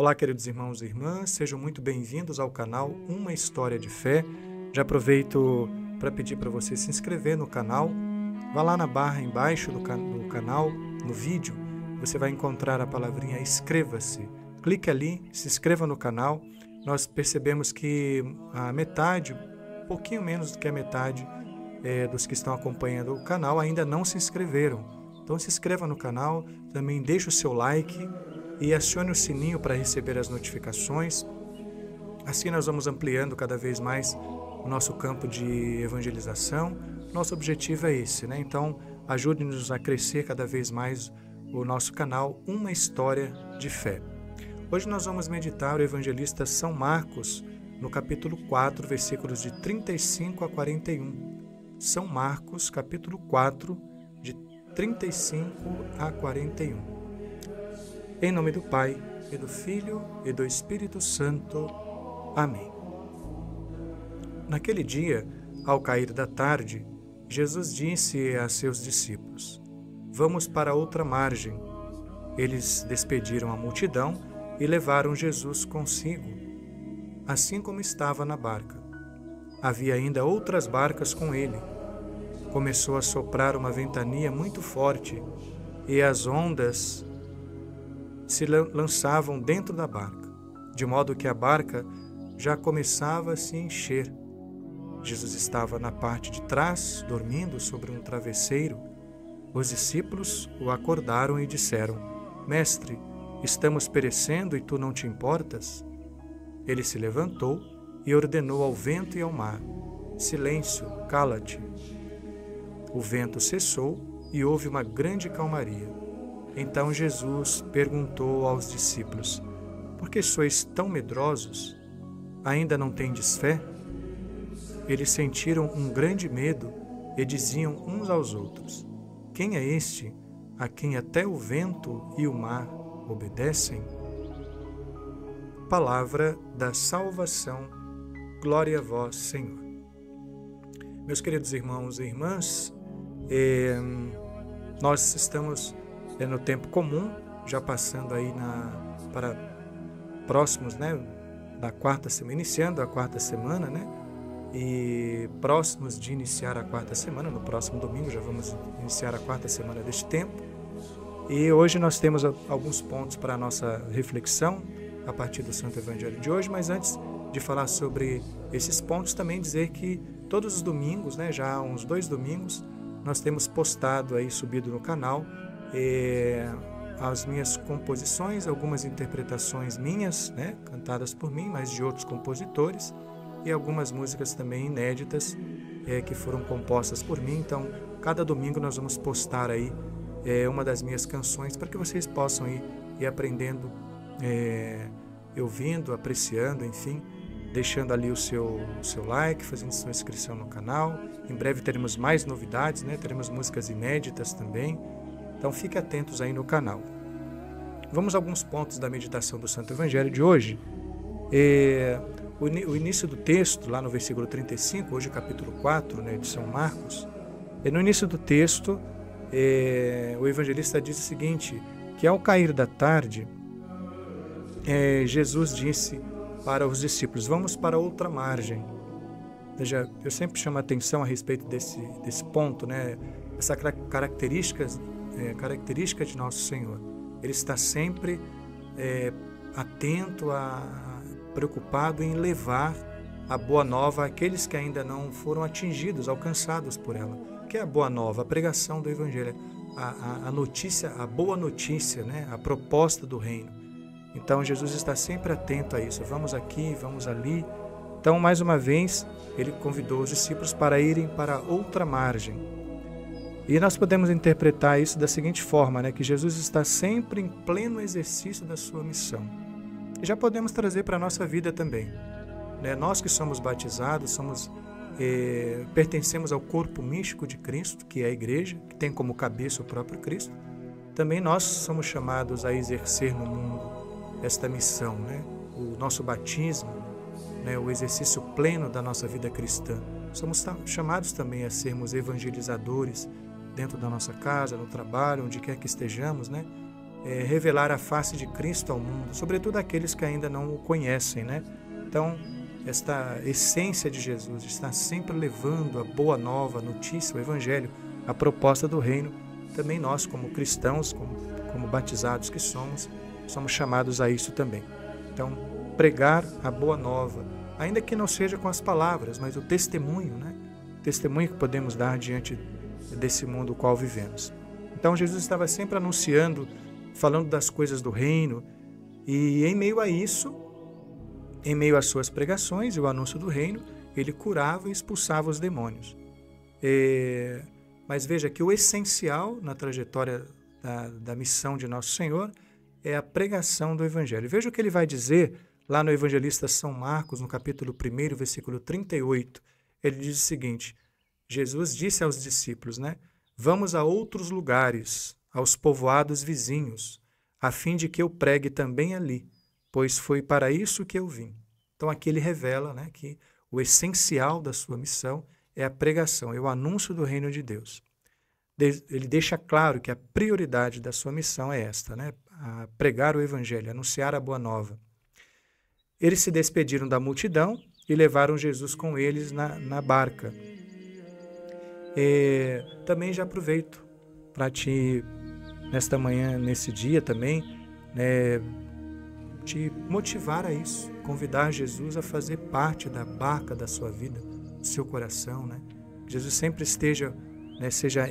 Olá, queridos irmãos e irmãs, sejam muito bem-vindos ao canal Uma História de Fé. Já aproveito para pedir para você se inscrever no canal. Vá lá na barra embaixo do canal, no vídeo, você vai encontrar a palavrinha inscreva-se. Clique ali, se inscreva no canal. Nós percebemos que a metade, um pouquinho menos do que a metade dos que estão acompanhando o canal ainda não se inscreveram. Então se inscreva no canal, também deixe o seu like e acione o sininho para receber as notificações. Assim nós vamos ampliando cada vez mais o nosso campo de evangelização. Nosso objetivo é esse, né? Então ajude-nos a crescer cada vez mais o nosso canal Uma História de Fé. Hoje nós vamos meditar o evangelista São Marcos no capítulo 4, versículos de 35 a 41. São Marcos, capítulo 4, de 35 a 41. Em nome do Pai, e do Filho, e do Espírito Santo. Amém. Naquele dia, ao cair da tarde, Jesus disse a seus discípulos: Vamos para outra margem. Eles despediram a multidão e levaram Jesus consigo, assim como estava na barca. Havia ainda outras barcas com ele. Começou a soprar uma ventania muito forte e as ondas se lançavam dentro da barca, de modo que a barca já começava a se encher. Jesus estava na parte de trás, dormindo sobre um travesseiro. Os discípulos o acordaram e disseram: Mestre, estamos perecendo e tu não te importas? Ele se levantou e ordenou ao vento e ao mar: Silêncio, cala-te. O vento cessou e houve uma grande calmaria. Então Jesus perguntou aos discípulos: Por que sois tão medrosos? Ainda não tendes fé? Eles sentiram um grande medo e diziam uns aos outros: Quem é este a quem até o vento e o mar obedecem? Palavra da salvação. Glória a vós, Senhor. Meus queridos irmãos e irmãs, nós estamos no tempo comum, já passando aí para próximos, da quarta semana, iniciando a quarta semana, e próximos de iniciar a quarta semana. No próximo domingo já vamos iniciar a quarta semana deste tempo. E hoje nós temos alguns pontos para a nossa reflexão a partir do Santo Evangelho de hoje, mas antes de falar sobre esses pontos, também dizer que todos os domingos, já há uns 2 domingos, nós temos postado aí, subido no canal, as minhas composições, algumas interpretações minhas, cantadas por mim, mas de outros compositores, e algumas músicas também inéditas que foram compostas por mim. Então, cada domingo nós vamos postar aí uma das minhas canções para que vocês possam ir aprendendo, ouvindo, apreciando, enfim, deixando ali o seu like, fazendo sua inscrição no canal. Em breve teremos mais novidades, teremos músicas inéditas também. Então fique atentos aí no canal. Vamos a alguns pontos da meditação do Santo Evangelho de hoje. O início do texto, lá no versículo 35, hoje capítulo 4, de São Marcos, no início do texto, o evangelista diz o seguinte, que ao cair da tarde, Jesus disse para os discípulos: Vamos para outra margem. Veja, eu sempre chamo a atenção a respeito desse ponto, essa característica de nosso Senhor. Ele está sempre atento, preocupado em levar a boa nova àqueles que ainda não foram atingidos, alcançados por ela. O que é a boa nova? A pregação do Evangelho, a notícia, a boa notícia, a proposta do reino. Então Jesus está sempre atento a isso. Vamos aqui, vamos ali. Então, mais uma vez, ele convidou os discípulos para irem para outra margem. E nós podemos interpretar isso da seguinte forma, que Jesus está sempre em pleno exercício da sua missão. E já podemos trazer para a nossa vida também. Nós que somos batizados, pertencemos ao corpo místico de Cristo, que é a igreja, que tem como cabeça o próprio Cristo. Também nós somos chamados a exercer no mundo esta missão, o nosso batismo, o exercício pleno da nossa vida cristã. Somos chamados também a sermos evangelizadores dentro da nossa casa, no trabalho, onde quer que estejamos, revelar a face de Cristo ao mundo, sobretudo aqueles que ainda não o conhecem, né? Então, esta essência de Jesus, está sempre levando a boa nova, a notícia, o evangelho, a proposta do reino, também nós, como cristãos, como batizados que somos chamados a isso também. Então, pregar a boa nova, ainda que não seja com as palavras, mas o testemunho, né? O testemunho que podemos dar diante desse mundo no qual vivemos. Então, Jesus estava sempre anunciando, falando das coisas do reino, e em meio a isso, em meio às suas pregações e o anúncio do reino, ele curava e expulsava os demônios. Mas veja que o essencial na trajetória da missão de Nosso Senhor é a pregação do Evangelho. Veja o que ele vai dizer lá no evangelista São Marcos, no capítulo 1, versículo 38. Ele diz o seguinte: Jesus disse aos discípulos, né? Vamos a outros lugares, aos povoados vizinhos, a fim de que eu pregue também ali, pois foi para isso que eu vim. Então aqui ele revela, né, que o essencial da sua missão é a pregação, é o anúncio do reino de Deus. Ele deixa claro que a prioridade da sua missão é esta, né? A pregar o evangelho, anunciar a boa nova. Eles se despediram da multidão e levaram Jesus com eles na barca. Também já aproveito para te, nesta manhã, nesse dia também, te motivar a isso, convidar Jesus a fazer parte da barca da sua vida, do seu coração, né? Jesus sempre esteja,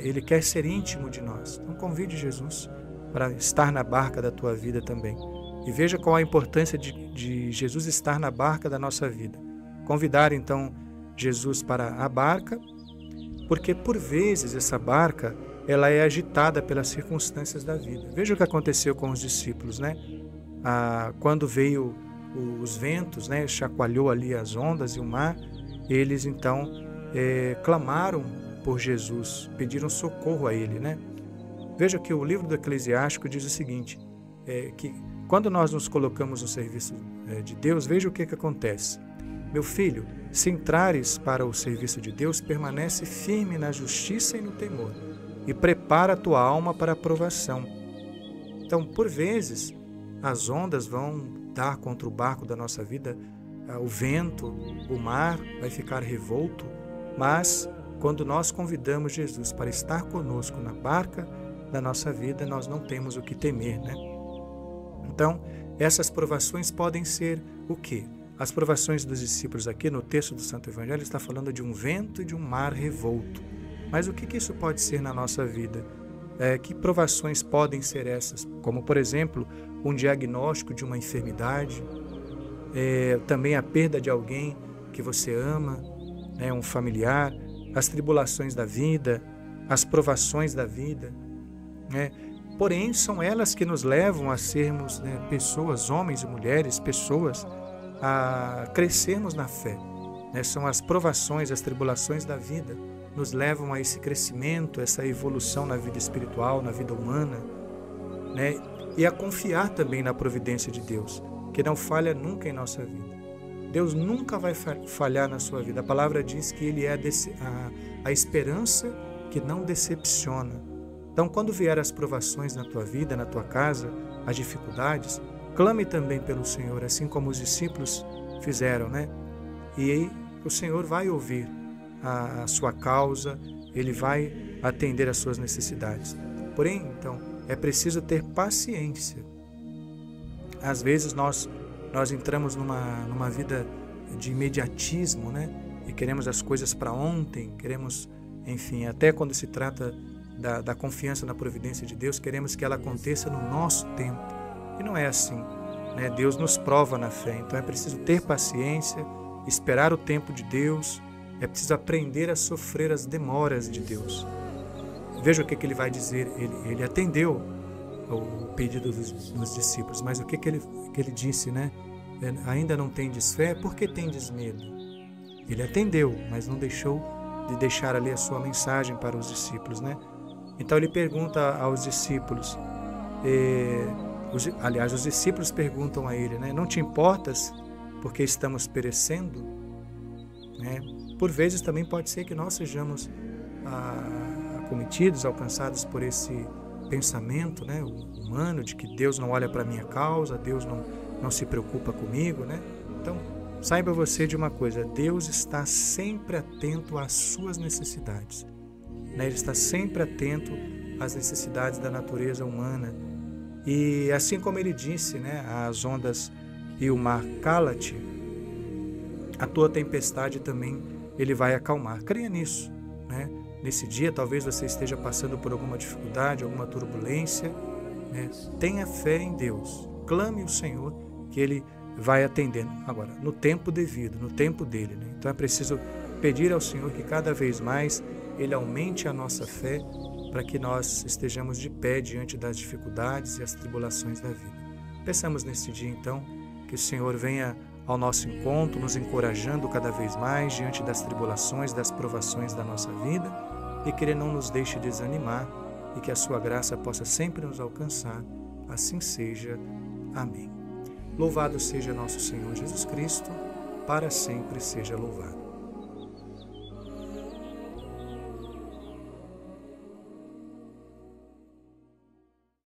ele quer ser íntimo de nós. Então convide Jesus para estar na barca da tua vida também. E veja qual a importância de Jesus estar na barca da nossa vida. Convidar então Jesus para a barca, porque por vezes essa barca ela é agitada pelas circunstâncias da vida. Veja o que aconteceu com os discípulos, né? Quando veio os ventos, né, chacoalhou ali as ondas e o mar, eles então clamaram por Jesus, pediram socorro a ele, né? Veja que o livro do Eclesiástico diz o seguinte, que quando nós nos colocamos no serviço de Deus, veja o que acontece. Meu filho, se entrares para o serviço de Deus, permanece firme na justiça e no temor, e prepara a tua alma para a provação. Então, por vezes, as ondas vão dar contra o barco da nossa vida, o vento, o mar vai ficar revolto, mas quando nós convidamos Jesus para estar conosco na barca da nossa vida, nós não temos o que temer, né? Então, essas provações podem ser o quê? As provações dos discípulos aqui no texto do Santo Evangelho está falando de um vento e de um mar revolto. Mas o que isso pode ser na nossa vida? Que provações podem ser essas? Como, por exemplo, um diagnóstico de uma enfermidade, também a perda de alguém que você ama, né, um familiar, as tribulações da vida, as provações da vida, né? Porém, são elas que nos levam a sermos, né, pessoas, homens e mulheres, pessoas, a crescermos na fé, né? São as provações, as tribulações da vida nos levam a esse crescimento, essa evolução na vida espiritual, na vida humana, né? E a confiar também na providência de Deus, que não falha nunca em nossa vida. Deus nunca vai falhar na sua vida. A palavra diz que Ele é a esperança que não decepciona. Então, quando vier as provações na tua vida, na tua casa, as dificuldades, clame também pelo Senhor, assim como os discípulos fizeram, né? E aí o Senhor vai ouvir a sua causa, Ele vai atender às suas necessidades. Porém, então, é preciso ter paciência. Às vezes nós entramos numa vida de imediatismo, né? E queremos as coisas para ontem, queremos, enfim, até quando se trata da confiança na providência de Deus, queremos que ela aconteça no nosso tempo. E não é assim, né? Deus nos prova na fé, então é preciso ter paciência, esperar o tempo de Deus, é preciso aprender a sofrer as demoras de Deus. Veja o que ele vai dizer, ele atendeu o pedido dos discípulos, mas o que ele disse, né? Ainda não tendes fé, por que tendes medo? Ele atendeu, mas não deixou de deixar ali a sua mensagem para os discípulos, né? Então ele pergunta aos discípulos, aliás, os discípulos perguntam a ele, né? Não te importas porque estamos perecendo? Né? Por vezes também pode ser que nós sejamos acometidos, alcançados por esse pensamento, né, humano de que Deus não olha para a minha causa, Deus não se preocupa comigo, né? Então, saiba você de uma coisa, Deus está sempre atento às suas necessidades, né? Ele está sempre atento às necessidades da natureza humana. E assim como ele disse, né, às ondas e o mar, cala-te, a tua tempestade também ele vai acalmar. Creia nisso, né? Nesse dia talvez você esteja passando por alguma dificuldade, alguma turbulência, né? Tenha fé em Deus, clame o Senhor que Ele vai atendendo. Agora, no tempo devido, no tempo dele, né? Então é preciso pedir ao Senhor que cada vez mais Ele aumente a nossa fé para que nós estejamos de pé diante das dificuldades e as tribulações da vida. Peçamos neste dia então que o Senhor venha ao nosso encontro, nos encorajando cada vez mais diante das tribulações, das provações da nossa vida, e que Ele não nos deixe desanimar e que a sua graça possa sempre nos alcançar. Assim seja. Amém. Louvado seja nosso Senhor Jesus Cristo, para sempre seja louvado.